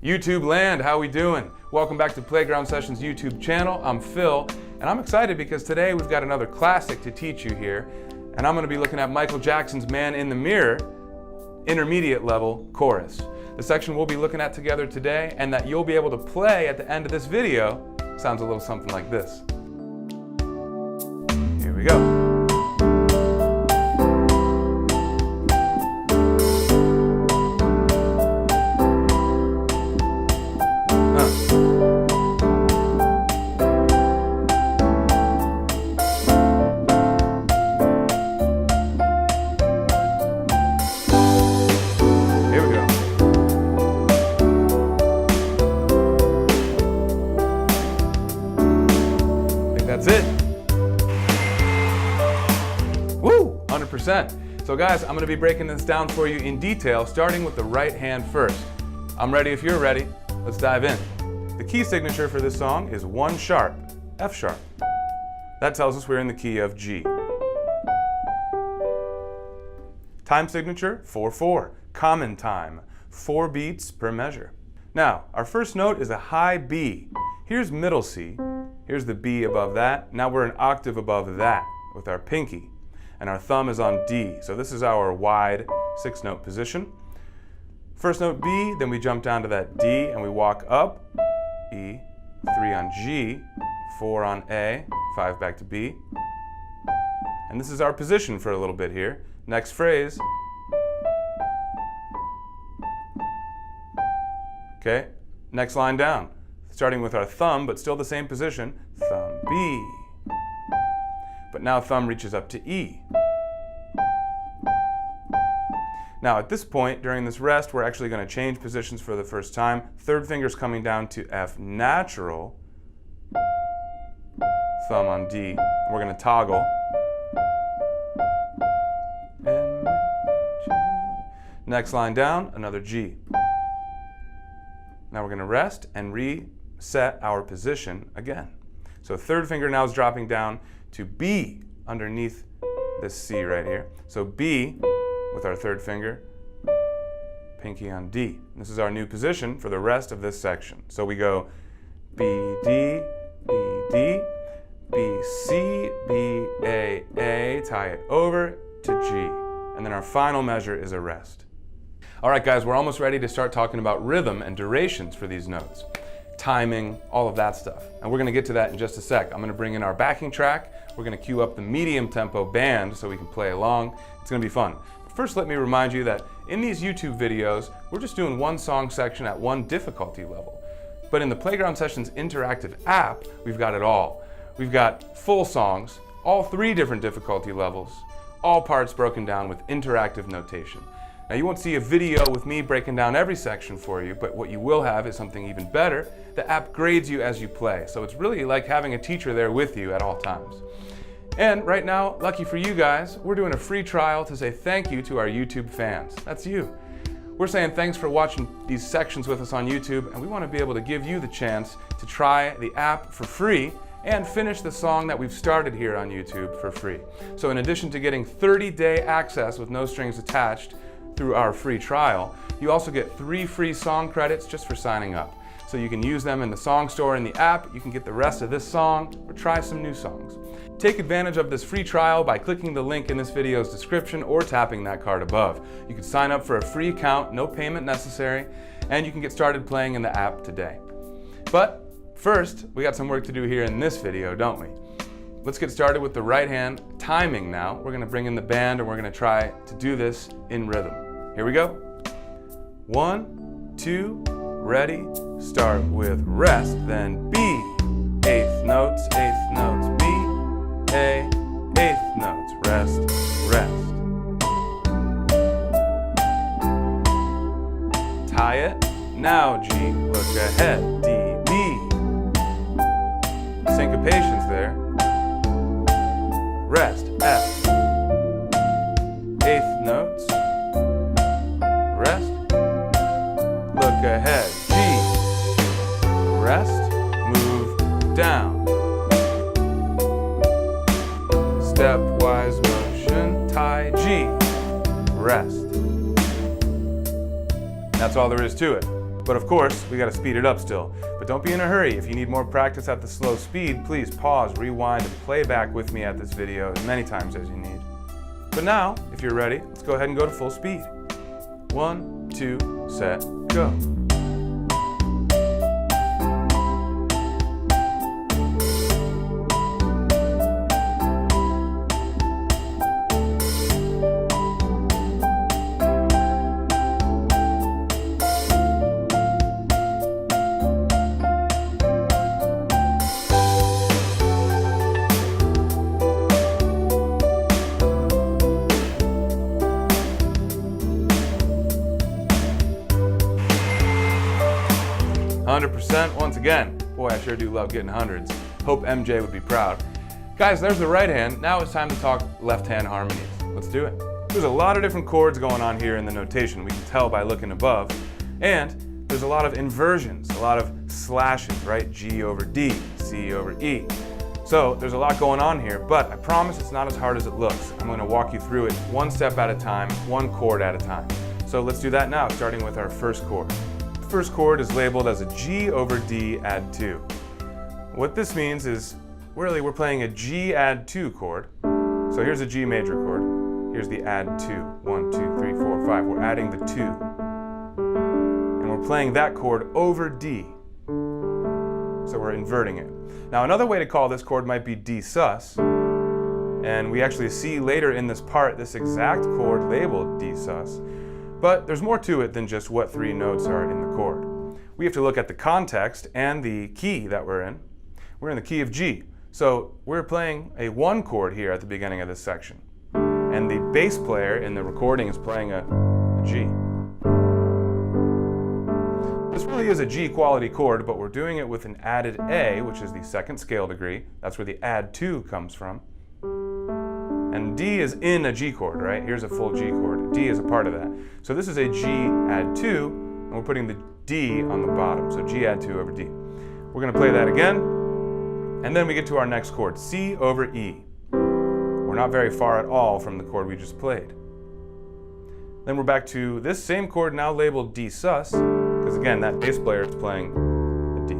YouTube land, how we doing? Welcome back to Playground Sessions YouTube channel. I'm Phil, and I'm excited because today we've got another classic to teach you here, and I'm going to be looking at Michael Jackson's Man in the Mirror, intermediate level chorus. The section we'll be looking at together today and that you'll be able to play at the end of this video sounds a little something like this. Here we go. That's it. Woo! 100%. So guys, I'm going to be breaking this down for you in detail, starting with the right hand first. I'm ready if you're ready. Let's dive in. The key signature for this song is 1 sharp, F sharp. That tells us we're in the key of G. Time signature 4/4, common time, 4 beats per measure. Now, our first note is a high B. Here's middle C. Here's the B above that. Now we're an octave above that with our pinky. And our thumb is on D. So this is our wide 6-note position. First note B, then we jump down to that D and we walk up. E, 3 on G, 4 on A, 5 back to B. And this is our position for a little bit here. Next phrase. Okay, next line down. Starting with our thumb, but still the same position, thumb B. But now thumb reaches up to E. Now at this point, during this rest, we're actually going to change positions for the first time. Third finger's coming down to F natural, thumb on D. We're going to toggle. Next line down, another G. Now we're going to rest and reset our position again. So third finger now is dropping down to B underneath this C right here. So B with our third finger, pinky on D. This is our new position for the rest of this section. So we go B, D, B, D, B, C, B, A, tie it over to G. And then our final measure is a rest. All right, guys, we're almost ready to start talking about rhythm and durations for these notes. Timing, all of that stuff. And we're going to get to that in just a sec. I'm going to bring in our backing track. We're going to cue up the medium tempo band so we can play along. It's going to be fun. But first, let me remind you that in these YouTube videos, we're just doing one song section at one difficulty level. But in the Playground Sessions interactive app, we've got it all. We've got full songs, all 3 different difficulty levels, all parts broken down with interactive notation. Now you won't see a video with me breaking down every section for you, but what you will have is something even better. The app grades you as you play, so it's really like having a teacher there with you at all times. And right now, lucky for you guys, we're doing a free trial to say thank you to our YouTube fans. That's you. We're saying thanks for watching these sections with us on YouTube, and we want to be able to give you the chance to try the app for free and finish the song that we've started here on YouTube for free. So in addition to getting 30-day access with no strings attached, through our free trial, you also get 3 free song credits just for signing up. So you can use them in the song store in the app, you can get the rest of this song, or try some new songs. Take advantage of this free trial by clicking the link in this video's description or tapping that card above. You can sign up for a free account, no payment necessary, and you can get started playing in the app today. But first, we got some work to do here in this video, don't we? Let's get started with the right hand timing now. We're going to bring in the band and we're going to try to do this in rhythm. Here we go. 1, 2, ready, start with rest, then B, 8th notes, B, A, 8th notes, rest, rest. Tie it, now G, look ahead, D, B. Syncopations there. Rest, F, 8th notes, rest, look ahead, G, rest, move down, stepwise motion, tie G, rest. That's all there is to it. But of course, we gotta speed it up still. But don't be in a hurry. If you need more practice at the slow speed, please pause, rewind, and play back with me at this video as many times as you need. But now, if you're ready, let's go ahead and go to full speed. 1, 2, set, go. Once again. Boy, I sure do love getting hundreds. Hope MJ would be proud. Guys, there's the right hand. Now it's time to talk left hand harmonies. Let's do it. There's a lot of different chords going on here in the notation. We can tell by looking above. And there's a lot of inversions, a lot of slashes, right? G over D, C over E. So there's a lot going on here, but I promise it's not as hard as it looks. I'm going to walk you through it one step at a time, one chord at a time. So let's do that now, starting with our first chord. First chord is labeled as a G over D add 2. What this means is really we're playing a G add 2 chord. So here's a G major chord. Here's the add 2. 1, 2, 3, 4, 5. We're adding the 2. And we're playing that chord over D. So we're inverting it. Now another way to call this chord might be D sus. And we actually see later in this part this exact chord labeled D sus. But there's more to it than just what 3 notes are in the chord. We have to look at the context and the key that we're in. We're in the key of G. So we're playing a 1 chord here at the beginning of this section. And the bass player in the recording is playing a G. This really is a G quality chord, but we're doing it with an added A, which is the 2nd scale degree. That's where the add 2 comes from. And D is in a G chord, right? Here's a full G chord. D is a part of that. So this is a G add 2, and we're putting the D on the bottom. So G add 2 over D. We're going to play that again, and then we get to our next chord, C over E. We're not very far at all from the chord we just played. Then we're back to this same chord now labeled D sus, because again, that bass player is playing a D.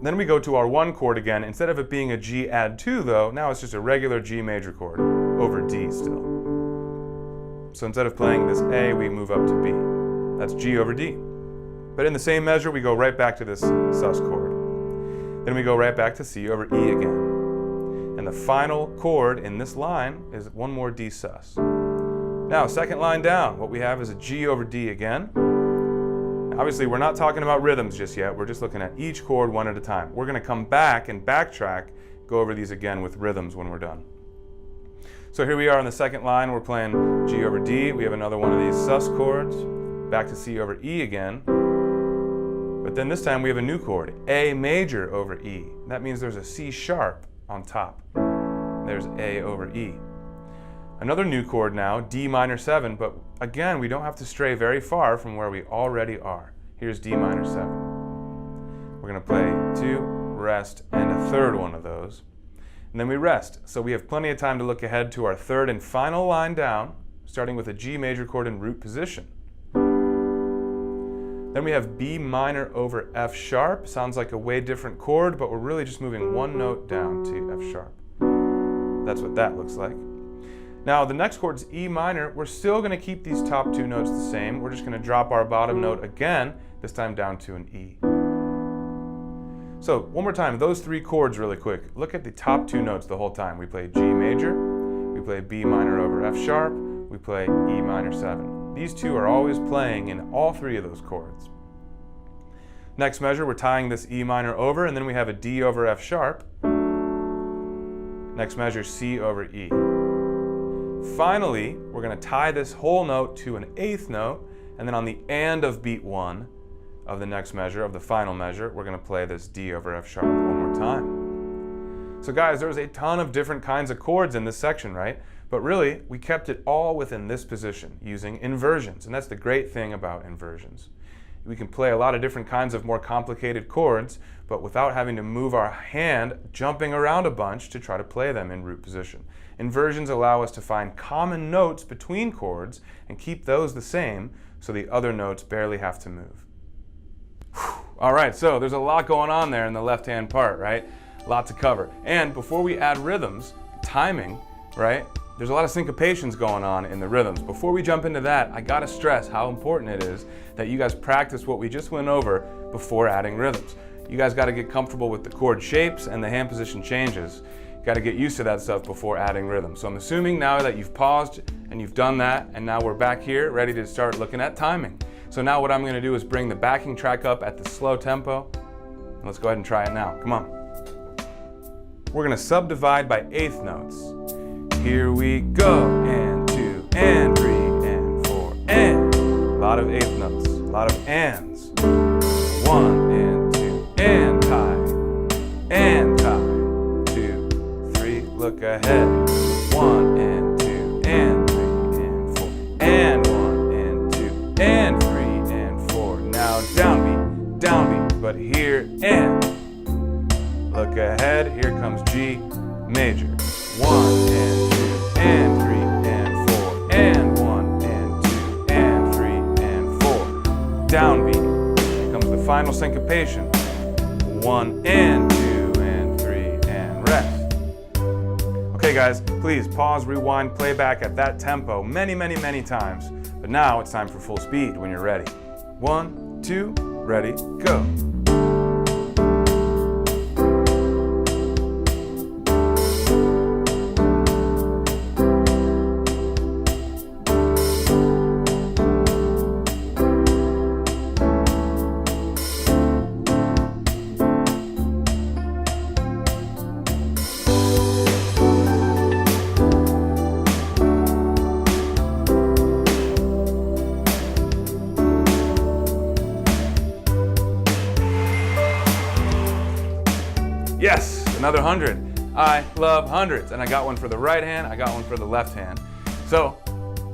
Then we go to our 1 chord again. Instead of it being a G add 2 though, now it's just a regular G major chord over D still. So instead of playing this A, we move up to B. That's G over D. But in the same measure, we go right back to this sus chord. Then we go right back to C over E again. And the final chord in this line is one more D sus. Now, second line down, what we have is a G over D again. Obviously, we're not talking about rhythms just yet. We're just looking at each chord one at a time. We're going to come back and backtrack, go over these again with rhythms when we're done. So here we are on the second line. We're playing G over D. We have another one of these sus chords. Back to C over E again. But then this time we have a new chord, A major over E. That means there's a C sharp on top. There's A over E. Another new chord now, D minor 7, but again, we don't have to stray very far from where we already are. Here's D minor 7. We're going to play 2, rest, and a third one of those. And then we rest. So we have plenty of time to look ahead to our third and final line down, starting with a G major chord in root position. Then we have B minor over F sharp. Sounds like a way different chord, but we're really just moving one note down to F sharp. That's what that looks like. Now the next chord is E minor. We're still going to keep these top 2 notes the same. We're just going to drop our bottom note again, this time down to an E. So one more time, those 3 chords really quick. Look at the top 2 notes the whole time. We play G major, we play B minor over F sharp, we play E minor 7. These 2 are always playing in all 3 of those chords. Next measure, we're tying this E minor over, and then we have a D over F sharp. Next measure, C over E. Finally, we're going to tie this whole note to an 8th note, and then on the and of beat 1 of the next measure, of the final measure, we're going to play this D over F sharp one more time. So guys, there's a ton of different kinds of chords in this section, right? But really, we kept it all within this position using inversions, and that's the great thing about inversions. We can play a lot of different kinds of more complicated chords, but without having to move our hand jumping around a bunch to try to play them in root position. Inversions allow us to find common notes between chords and keep those the same, so the other notes barely have to move. All right, so there's a lot going on there in the left-hand part, right? A lot to cover. And before we add rhythms, timing, right? There's a lot of syncopations going on in the rhythms. Before we jump into that, I gotta stress how important it is that you guys practice what we just went over before adding rhythms. You guys gotta get comfortable with the chord shapes and the hand position changes. You gotta get used to that stuff before adding rhythms. So I'm assuming now that you've paused and you've done that, and now we're back here ready to start looking at timing. So now what I'm gonna do is bring the backing track up at the slow tempo. Let's go ahead and try it now, come on. We're gonna subdivide by eighth notes. Here we go, and 2, and 3, and 4, and. A lot of eighth notes, a lot of ands. 1, and 2, and tie, and tie. 2, 3, look ahead. 1, and 2, and 3, and 4, and 1, and 2, and 3, and 4. Now downbeat, but here, and. Look ahead, here comes G major. 1, and 2, and 3, and 4, and 1, and 2, and 3, and 4. Downbeat. Here comes the final syncopation. 1, and 2, and 3, and rest. Okay guys, please pause, rewind, play back at that tempo many, many, many times. But now it's time for full speed when you're ready. 1, 2, ready, go. Yes, another 100. I love hundreds, and I got one for the right hand, I got one for the left hand. So,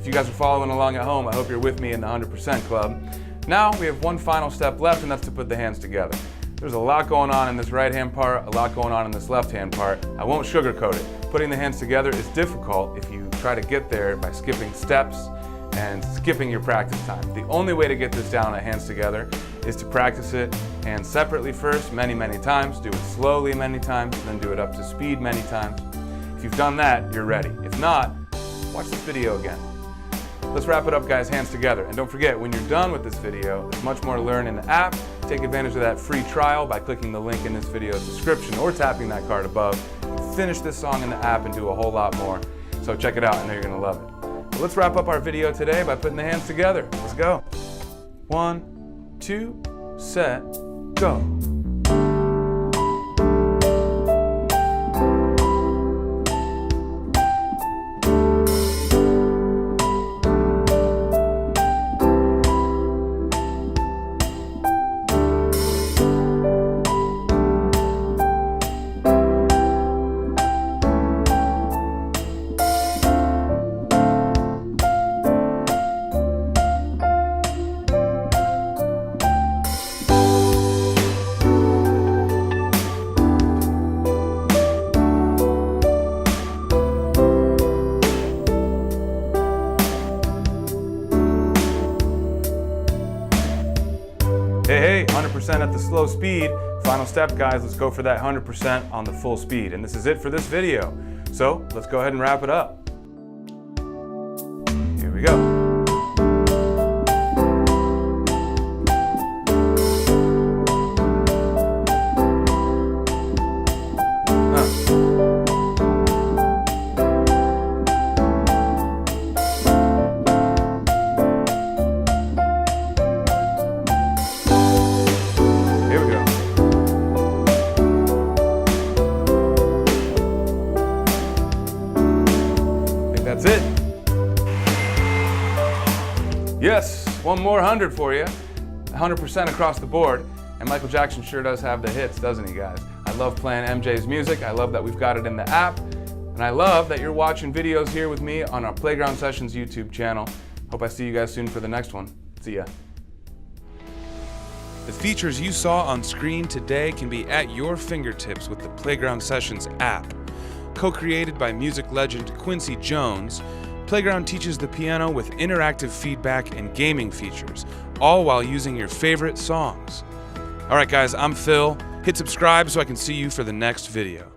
if you guys are following along at home, I hope you're with me in the 100% club. Now we have one final step left, and that's to put the hands together. There's a lot going on in this right hand part, a lot going on in this left hand part. I won't sugarcoat it. Putting the hands together is difficult if you try to get there by skipping steps and skipping your practice time. The only way to get this down at hands together is to practice it hands separately first many, many times, do it slowly many times, then do it up to speed many times. If you've done that, you're ready. If not, watch this video again. Let's wrap it up guys, hands together. And don't forget, when you're done with this video, there's much more to learn in the app. Take advantage of that free trial by clicking the link in this video's description or tapping that card above. Finish this song in the app and do a whole lot more. So check it out, I know you're gonna love it. But let's wrap up our video today by putting the hands together. Let's go. 1, 2, set, go. Hey, 100% at the slow speed. Final step, guys, let's go for that 100% on the full speed. And this is it for this video. So let's go ahead and wrap it up. Here we go. That's it. Yes, one more 100 for you. 100% across the board. And Michael Jackson sure does have the hits, doesn't he, guys? I love playing MJ's music. I love that we've got it in the app. And I love that you're watching videos here with me on our Playground Sessions YouTube channel. Hope I see you guys soon for the next one. See ya. The features you saw on screen today can be at your fingertips with the Playground Sessions app. Co-created by music legend Quincy Jones, Playground teaches the piano with interactive feedback and gaming features, all while using your favorite songs. All right, guys, I'm Phil. Hit subscribe so I can see you for the next video.